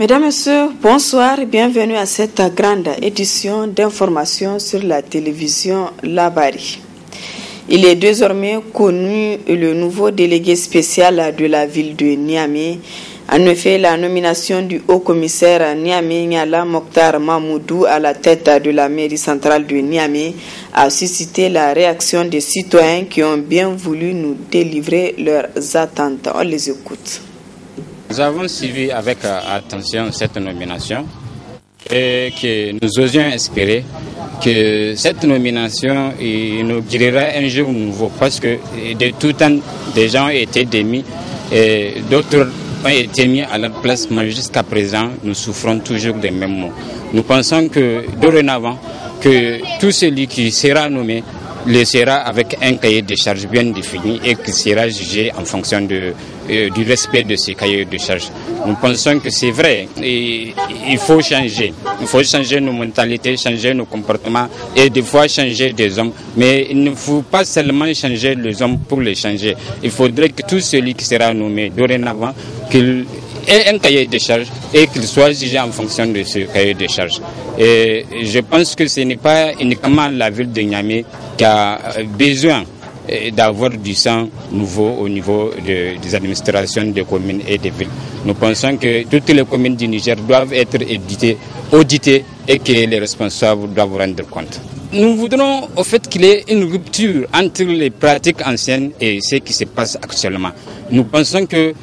Mesdames, Messieurs, bonsoir et bienvenue à cette grande édition d'information sur la télévision Labari. Il est désormais connu le nouveau délégué spécial de la ville de Niamey. En effet, la nomination du haut-commissaire Niamey Niala Mokhtar Mahmoudou à la tête de la mairie centrale de Niamey a suscité la réaction des citoyens qui ont bien voulu nous délivrer leurs attentes. On les écoute. Nous avons suivi avec attention cette nomination et que nous osions espérer que cette nomination inaugurera un jour nouveau parce que de tout temps, des gens ont été démis et d'autres ont été mis à leur place, mais jusqu'à présent, nous souffrons toujours des mêmes mots. Nous pensons que dorénavant, que tout celui qui sera nommé le sera avec un cahier de charges bien défini et qui sera jugé en fonction du respect de ce cahier de charges. Nous pensons que c'est vrai et il faut changer. Il faut changer nos mentalités, changer nos comportements et des fois changer des hommes. Mais il ne faut pas seulement changer les hommes pour les changer. Il faudrait que tout celui qui sera nommé dorénavant, qu'il ait un cahier de charges et qu'il soit jugé en fonction de ce cahier de charges. Et je pense que ce n'est pas uniquement la ville de Niamey qui a besoin d'avoir du sang nouveau au niveau des administrations des communes et des villes. Nous pensons que toutes les communes du Niger doivent être auditées et que les responsables doivent rendre compte. Nous voudrons au fait qu'il y ait une rupture entre les pratiques anciennes et ce qui se passe actuellement. Nous pensons que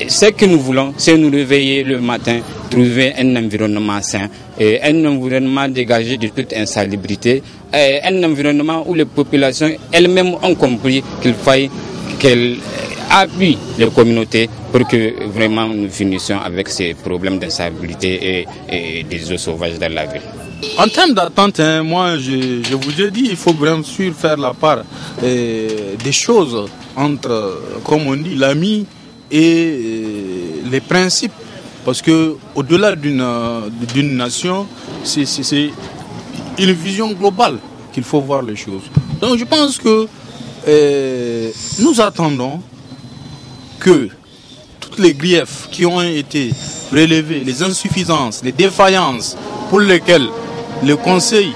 ce que nous voulons, c'est nous réveiller le matin, trouver un environnement sain, un environnement dégagé de toute insalubrité, un environnement où les populations elles-mêmes ont compris qu'il faille qu'elles appuient les communautés pour que vraiment nous finissions avec ces problèmes d'insalubrité et des eaux sauvages dans la ville. En termes d'attente, moi je vous ai dit, il faut bien sûr faire la part des choses entre, comme on dit, l'ami et les principes, parce que au-delà d'une nation, c'est une vision globale qu'il faut voir les choses. Donc je pense que nous attendons que tous les griefs qui ont été relevés, les insuffisances, les défaillances pour lesquelles le Conseil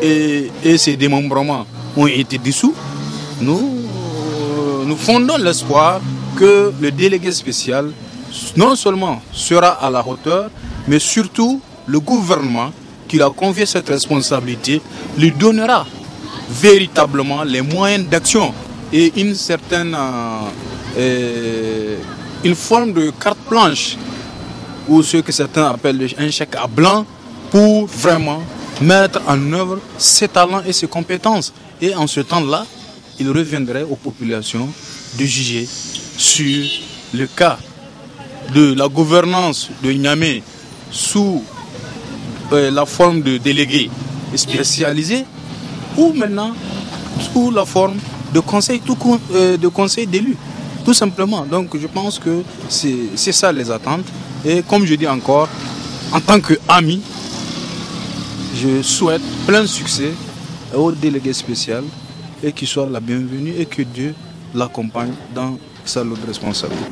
et ses démembrements ont été dissous, nous fondons l'espoir que le délégué spécial non seulement sera à la hauteur, mais surtout le gouvernement qui lui a confié cette responsabilité lui donnera véritablement les moyens d'action et une certaine une forme de carte blanche ou ce que certains appellent un chèque à blanc pour vraiment mettre en œuvre ses talents et ses compétences. Et en ce temps-là, il reviendrait aux populations de juger sur le cas de la gouvernance de Niamey sous la forme de délégués spécialisés ou maintenant sous la forme de conseil d'élus, tout simplement. Donc je pense que c'est ça les attentes. Et comme je dis encore, en tant qu'ami, je souhaite plein succès au délégué spécial et qu'il soit la bienvenue et que Dieu l'accompagne dans sa lourde responsabilité.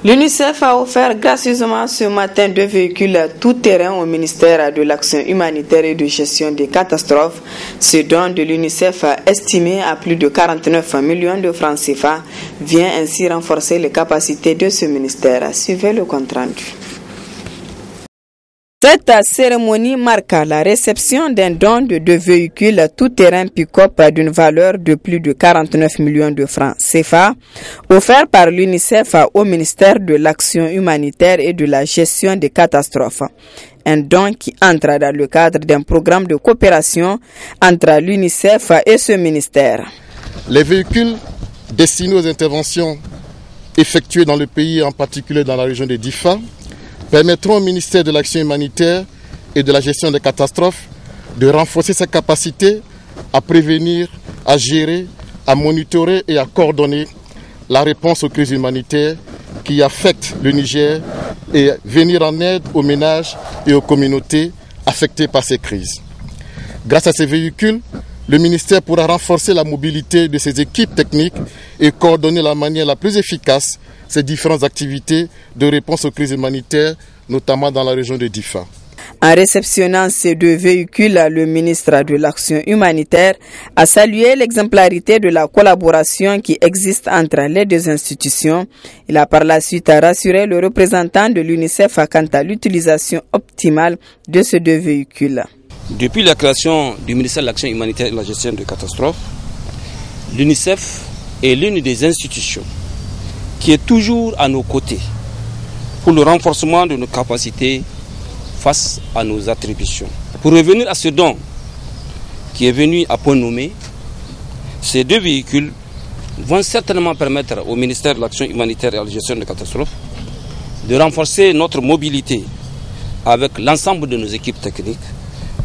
L'UNICEF a offert gracieusement ce matin 2 véhicules tout-terrain au ministère de l'Action humanitaire et de gestion des catastrophes. Ce don de l'UNICEF, estimé à plus de 49 millions de francs CFA, vient ainsi renforcer les capacités de ce ministère. Suivez le compte rendu. Cette cérémonie marque la réception d'un don de 2 véhicules tout-terrain pick-up d'une valeur de plus de 49 millions de francs CFA, offerts par l'UNICEF au ministère de l'Action humanitaire et de la gestion des catastrophes. Un don qui entre dans le cadre d'un programme de coopération entre l'UNICEF et ce ministère. Les véhicules destinés aux interventions effectuées dans le pays, en particulier dans la région de Difa, permettront au ministère de l'Action humanitaire et de la gestion des catastrophes de renforcer sa capacité à prévenir, à gérer, à monitorer et à coordonner la réponse aux crises humanitaires qui affectent le Niger et venir en aide aux ménages et aux communautés affectées par ces crises. Grâce à ces véhicules, Le ministère pourra renforcer la mobilité de ses équipes techniques et coordonner de la manière la plus efficace ces différentes activités de réponse aux crises humanitaires, notamment dans la région de Difa. En réceptionnant ces 2 véhicules, le ministre de l'Action humanitaire a salué l'exemplarité de la collaboration qui existe entre les 2 institutions. Il a par la suite rassuré le représentant de l'UNICEF quant à l'utilisation optimale de ces 2 véhicules. Depuis la création du ministère de l'Action humanitaire et de la gestion des catastrophes, l'UNICEF est l'une des institutions qui est toujours à nos côtés pour le renforcement de nos capacités face à nos attributions. Pour revenir à ce don qui est venu à point nommé, ces 2 véhicules vont certainement permettre au ministère de l'Action humanitaire et de la gestion des catastrophes de renforcer notre mobilité avec l'ensemble de nos équipes techniques,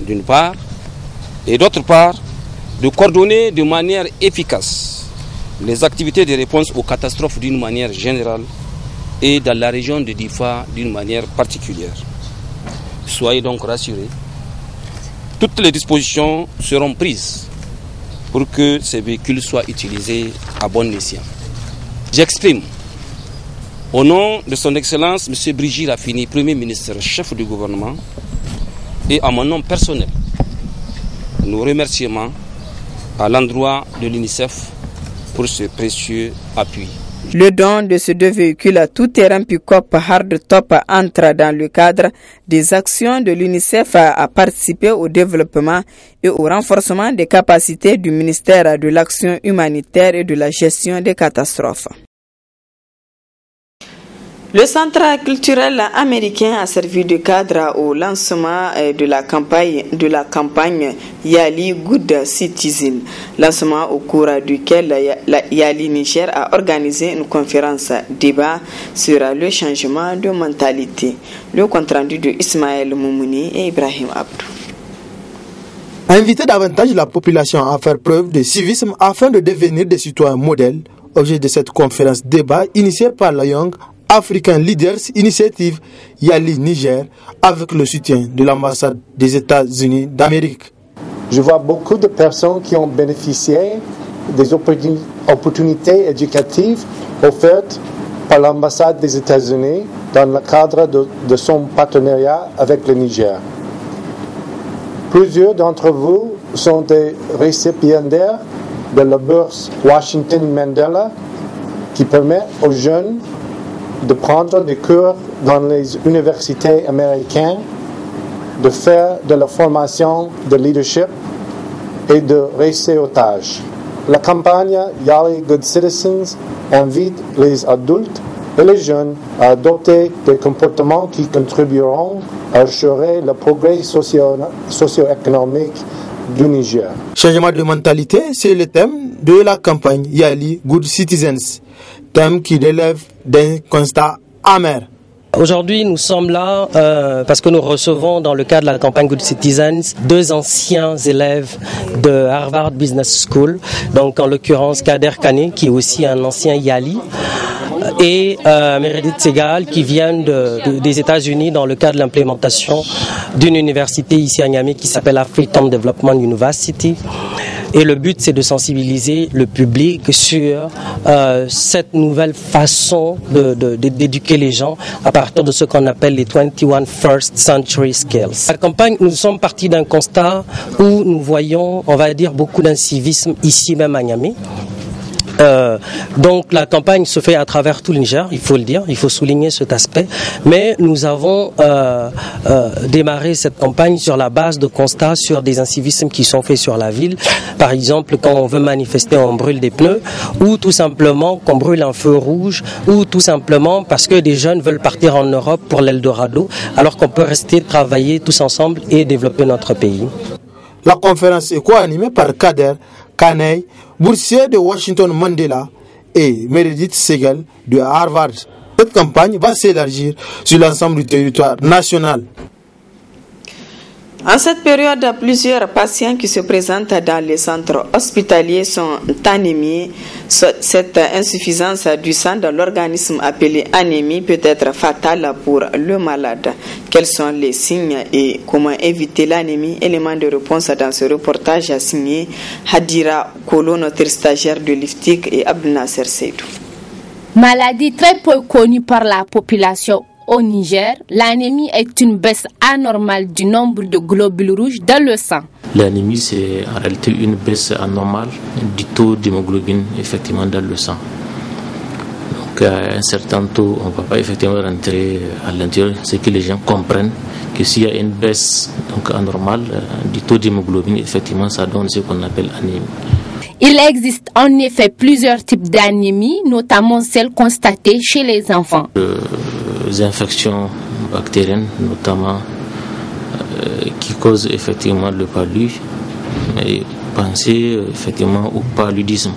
d'une part, et d'autre part, de coordonner de manière efficace les activités de réponse aux catastrophes d'une manière générale et dans la région de Difa d'une manière particulière. Soyez donc rassurés, toutes les dispositions seront prises pour que ces véhicules soient utilisés à bon escient. J'exprime, au nom de son Excellence M. Brigitte Raffini, Premier ministre, chef du gouvernement, et à mon nom personnel, nos remerciements à l'endroit de l'UNICEF pour ce précieux appui. Le don de ces 2 véhicules à tout-terrain pick-up hard-top entre dans le cadre des actions de l'UNICEF à participer au développement et au renforcement des capacités du ministère de l'Action humanitaire et de la gestion des catastrophes. Le Centre culturel américain a servi de cadre au lancement de la campagne Yali Good Citizen, lancement au cours duquel Yali Niger a organisé une conférence débat sur le changement de mentalité. Le compte-rendu de Ismaël Moumouni et Ibrahim Abdou. Inviter davantage la population à faire preuve de civisme afin de devenir des citoyens modèles, objet de cette conférence débat initiée par la Young African Leaders Initiative Yali Niger avec le soutien de l'ambassade des États-Unis d'Amérique. Je vois beaucoup de personnes qui ont bénéficié des opportunités éducatives offertes par l'ambassade des États-Unis dans le cadre de son partenariat avec le Niger. Plusieurs d'entre vous sont des récipiendaires de la bourse Washington Mandela qui permet aux jeunes de prendre des cours dans les universités américaines, de faire de la formation de leadership et de réseautage. La campagne Yali Good Citizens invite les adultes et les jeunes à adopter des comportements qui contribueront à assurer le progrès socio-économique du Niger. Changement de mentalité, c'est le thème de la campagne Yali Good Citizens, thème qui relève d'un constat amer. Aujourd'hui, nous sommes là parce que nous recevons dans le cadre de la campagne Good Citizens 2 anciens élèves de Harvard Business School, donc en l'occurrence Kader Kane qui est aussi un ancien Yali et Meredith Segal qui viennent des États-Unis dans le cadre de l'implémentation d'une université ici à Niamey qui s'appelle African Development University. Et le but, c'est de sensibiliser le public sur cette nouvelle façon d'éduquer les gens à partir de ce qu'on appelle les 21 First Century Skills. La campagne, nous sommes partis d'un constat où nous voyons, on va dire, beaucoup d'incivisme ici même à Niamey. Donc la campagne se fait à travers tout le Niger, il faut le dire, il faut souligner cet aspect. Mais nous avons démarré cette campagne sur la base de constats sur des incivismes qui sont faits sur la ville. Par exemple, quand on veut manifester, on brûle des pneus, ou tout simplement qu'on brûle un feu rouge, ou tout simplement parce que des jeunes veulent partir en Europe pour l'Eldorado, alors qu'on peut rester travailler tous ensemble et développer notre pays. La conférence est co-animée par Kader Kane, boursier de Washington Mandela, et Meredith Segal de Harvard. Cette campagne va s'élargir sur l'ensemble du territoire national. En cette période, plusieurs patients qui se présentent dans les centres hospitaliers sont anémiés. Cette insuffisance du sang dans l'organisme appelée anémie peut être fatale pour le malade. Quels sont les signes et comment éviter l'anémie? Élément de réponse dans ce reportage signé Hadira Kolo, notre stagiaire de l'IFTIC, et Abdel Nasser Seydou. Maladie très peu connue par la population. Au Niger, l'anémie est une baisse anormale du nombre de globules rouges dans le sang. L'anémie, c'est en réalité une baisse anormale du taux d'hémoglobine effectivement dans le sang. Donc à un certain taux, on ne va pas effectivement rentrer à l'intérieur. C'est que les gens comprennent que s'il y a une baisse donc anormale du taux d'hémoglobine, effectivement, ça donne ce qu'on appelle anémie. Il existe en effet plusieurs types d'anémie, notamment celles constatées chez les enfants. Les infections bactériennes, notamment, qui causent effectivement le palud. Et pensez effectivement au paludisme,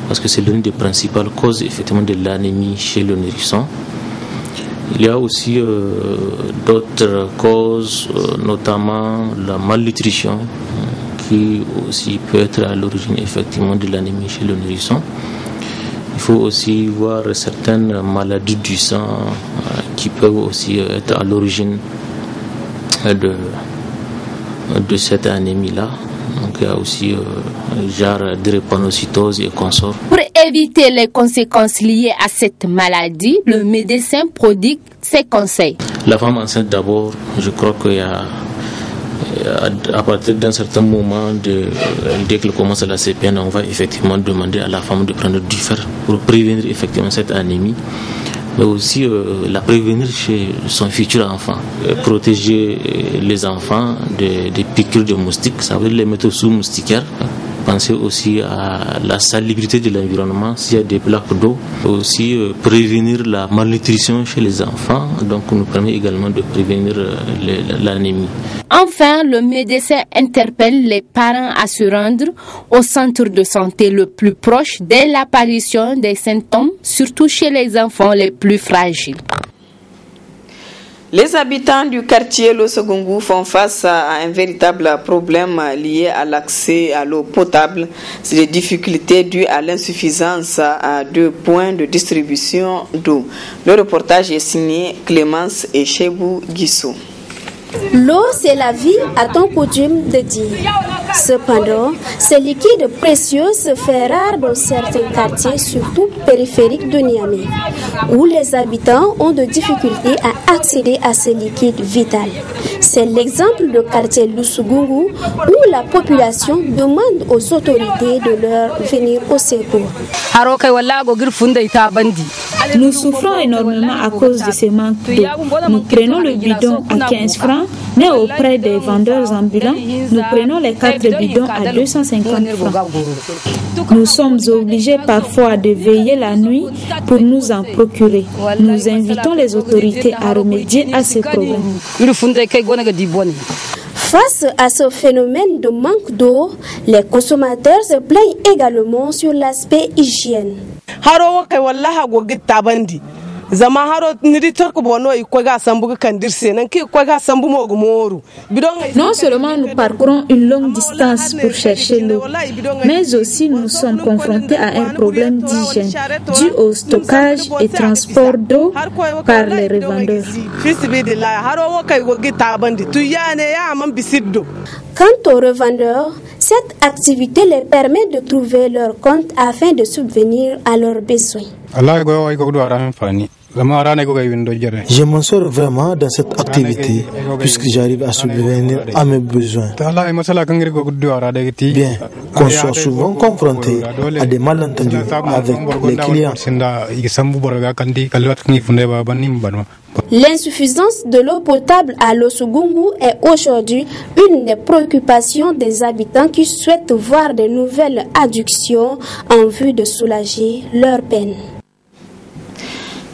parce que c'est l'une des principales causes effectivement de l'anémie chez le nourrisson. Il y a aussi d'autres causes, notamment la malnutrition, qui aussi peut être à l'origine effectivement de l'anémie chez le nourrisson. Il faut aussi voir certaines maladies du sang qui peuvent aussi être à l'origine de cette anémie-là. Donc il y a aussi genre drépanocytose et consorts. Pour éviter les conséquences liées à cette maladie, le médecin prodigue ses conseils. La femme enceinte d'abord, je crois qu'il y a à partir d'un certain moment, dès qu'elle commence la CPN, on va effectivement demander à la femme de prendre du fer pour prévenir effectivement cette anémie, mais aussi la prévenir chez son futur enfant. Protéger les enfants des piqûres de moustiques, ça veut dire les mettre sous moustiquaires. Penser aussi à la salubrité de l'environnement, s'il y a des plaques d'eau. Aussi prévenir la malnutrition chez les enfants, donc nous permet également de prévenir l'anémie. Enfin, le médecin interpelle les parents à se rendre au centre de santé le plus proche dès l'apparition des symptômes, surtout chez les enfants les plus fragiles. Les habitants du quartier Losogungu font face à un véritable problème lié à l'accès à l'eau potable. C'est des difficultés dues à l'insuffisance à 2 points de distribution d'eau. Le reportage est signé Clémence et Chebou Guissou. L'eau, c'est la vie, a-t-on coutume de dire. Cependant, ce liquide précieux se fait rare dans certains quartiers, surtout périphériques de Niamey, où les habitants ont de difficultés à accéder à ce liquide vital. C'est l'exemple du quartier Losogungu, où la population demande aux autorités de leur venir au secours. Nous souffrons énormément à cause de ce manque d'eau. Nous prenons le bidon à 15 francs, mais auprès des vendeurs ambulants, nous prenons les 4 bidons à 250 francs. Nous sommes obligés parfois de veiller la nuit pour nous en procurer. Nous invitons les autorités à remédier à ce problème. Face à ce phénomène de manque d'eau, les consommateurs se plaignent également sur l'aspect hygiène. Non seulement nous parcourons une longue distance pour chercher l'eau, mais aussi nous sommes confrontés à un problème d'hygiène dû au stockage et transport d'eau par les revendeurs. Quant aux revendeurs, cette activité les permet de trouver leur compte afin de subvenir à leurs besoins. Je m'en sors vraiment dans cette activité puisque j'arrive à subvenir à mes besoins. Bien qu'on soit souvent confronté à des malentendus avec les clients. L'insuffisance de l'eau potable à Losogungu est aujourd'hui une des préoccupations des habitants qui souhaitent voir de nouvelles adductions en vue de soulager leur peine.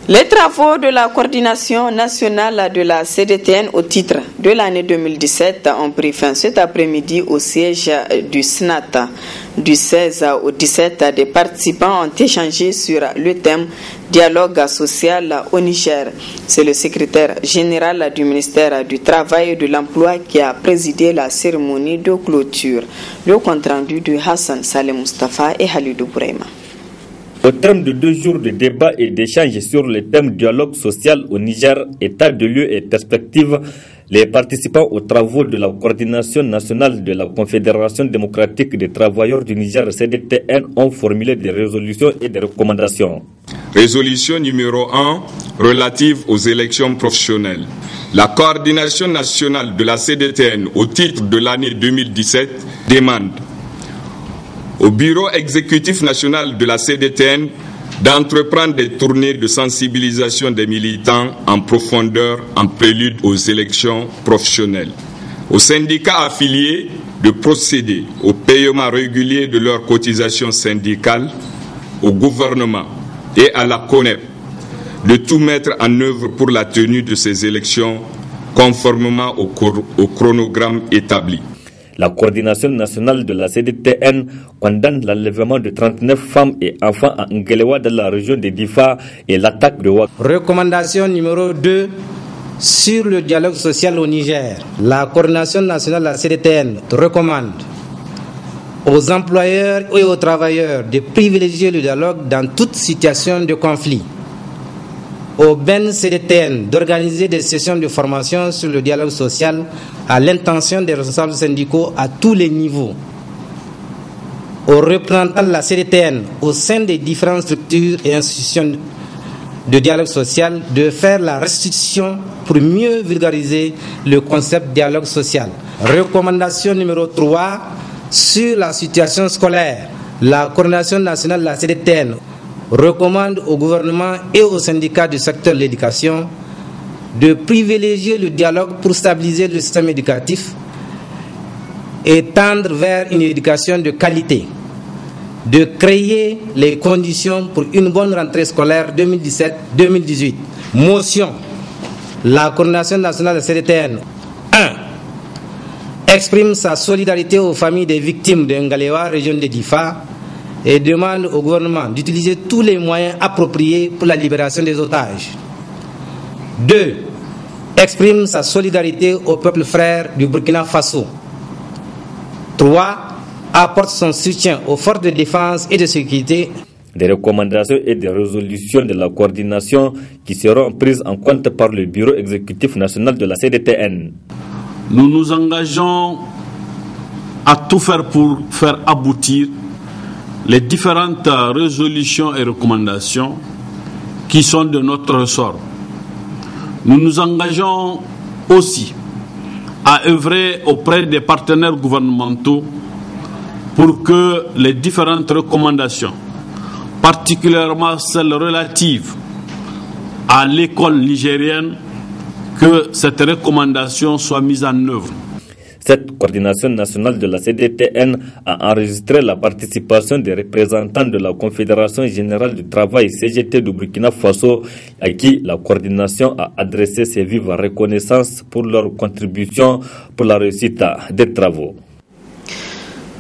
Les travaux de la coordination nationale de la CDTN au titre de l'année 2017 ont pris fin cet après-midi au siège du SNAT. Du 16 au 17, des participants ont échangé sur le thème dialogue social au Niger. C'est le secrétaire général du ministère du Travail et de l'Emploi qui a présidé la cérémonie de clôture. Le compte-rendu de Hassan Saleh Mustafa et Halidou Bouraima. Au terme de 2 jours de débats et d'échanges sur le thème dialogue social au Niger, état de lieu et perspectives, les participants aux travaux de la coordination nationale de la Confédération démocratique des travailleurs du Niger, CDTN, ont formulé des résolutions et des recommandations. Résolution numéro 1 relative aux élections professionnelles. La coordination nationale de la CDTN au titre de l'année 2017 demande au Bureau exécutif national de la CDTN d'entreprendre des tournées de sensibilisation des militants en profondeur en prélude aux élections professionnelles. Aux syndicats affiliés de procéder au paiement régulier de leurs cotisations syndicales, au gouvernement et à la CONEP de tout mettre en œuvre pour la tenue de ces élections conformément au chronogramme établi. La coordination nationale de la CDTN condamne l'enlèvement de 39 femmes et enfants à Ngelewa dans la région de Difa et l'attaque de Ouak. Recommandation numéro 2 sur le dialogue social au Niger. La coordination nationale de la CDTN recommande aux employeurs et aux travailleurs de privilégier le dialogue dans toute situation de conflit. Au BEN CDTN d'organiser des sessions de formation sur le dialogue social à l'intention des responsables syndicaux à tous les niveaux. Aux représentants de la CDTN au sein des différentes structures et institutions de dialogue social de faire la restitution pour mieux vulgariser le concept dialogue social. Recommandation numéro 3 sur la situation scolaire. La coordination nationale de la CDTN recommande au gouvernement et aux syndicats du secteur de l'éducation de privilégier le dialogue pour stabiliser le système éducatif et tendre vers une éducation de qualité, de créer les conditions pour une bonne rentrée scolaire 2017-2018. Motion. La coordination nationale de la CDTN 1. Exprime sa solidarité aux familles des victimes de Ngalewa, région de Difa, et demande au gouvernement d'utiliser tous les moyens appropriés pour la libération des otages. 2. Exprime sa solidarité au peuple frère du Burkina Faso. 3. Apporte son soutien aux forces de défense et de sécurité. Des recommandations et des résolutions de la coordination qui seront prises en compte par le Bureau exécutif national de la CDTN. Nous nous engageons à tout faire pour faire aboutir les différentes résolutions et recommandations qui sont de notre ressort. Nous nous engageons aussi à œuvrer auprès des partenaires gouvernementaux pour que les différentes recommandations, particulièrement celles relatives à l'école nigérienne, que cette recommandation soit mise en œuvre. Cette coordination nationale de la CDTN a enregistré la participation des représentants de la Confédération générale du travail CGT du Burkina Faso, à qui la coordination a adressé ses vives reconnaissances pour leur contribution pour la réussite des travaux.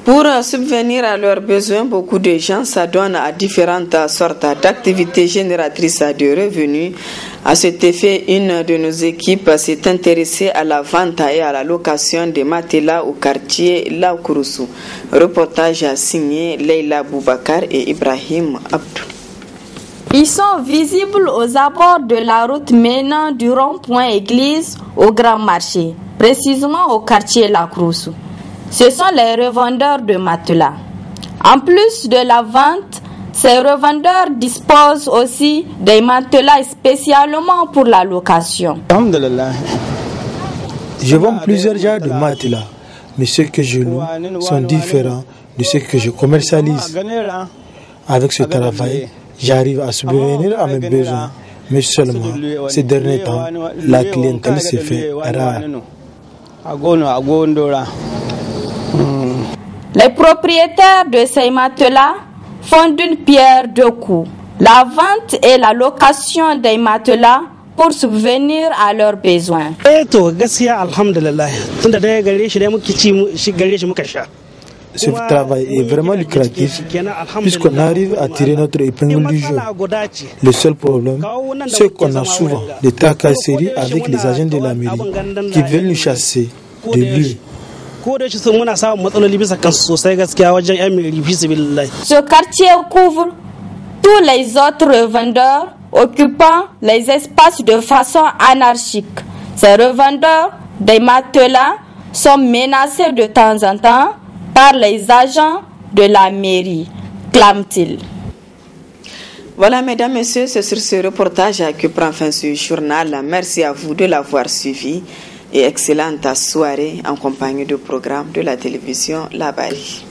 Pour subvenir à leurs besoins, beaucoup de gens s'adonnent à différentes sortes d'activités génératrices de revenus. À cet effet, une de nos équipes s'est intéressée à la vente et à la location des matelas au quartier Laoukourou. Reportage signé Leila Boubacar et Ibrahim Abdou. Ils sont visibles aux abords de la route menant du rond-point église au grand marché, précisément au quartier Laoukourou. Ce sont les revendeurs de matelas. En plus de la vente, ces revendeurs disposent aussi des matelas spécialement pour la location. Je vends plusieurs genres de matelas, mais ceux que je loue sont différents de ceux que je commercialise. Avec ce travail, j'arrive à subvenir à mes besoins, mais seulement ces derniers temps, la clientèle s'est fait rare. Les propriétaires de ces matelas font d'une pierre deux coups. la vente et la location des matelas pour subvenir à leurs besoins. Ce travail est vraiment lucratif puisqu'on arrive à tirer notre épingle du jeu. Le seul problème, c'est qu'on a souvent des tracasseries avec les agents de la mairie qui veulent nous chasser de lieu. Ce quartier couvre tous les autres revendeurs occupant les espaces de façon anarchique. Ces revendeurs des matelas sont menacés de temps en temps par les agents de la mairie, clame-t-il. Voilà, mesdames, messieurs, c'est sur ce reportage que prend fin ce journal. Merci à vous de l'avoir suivi et excellente soirée en compagnie du programme de la télévision Labari.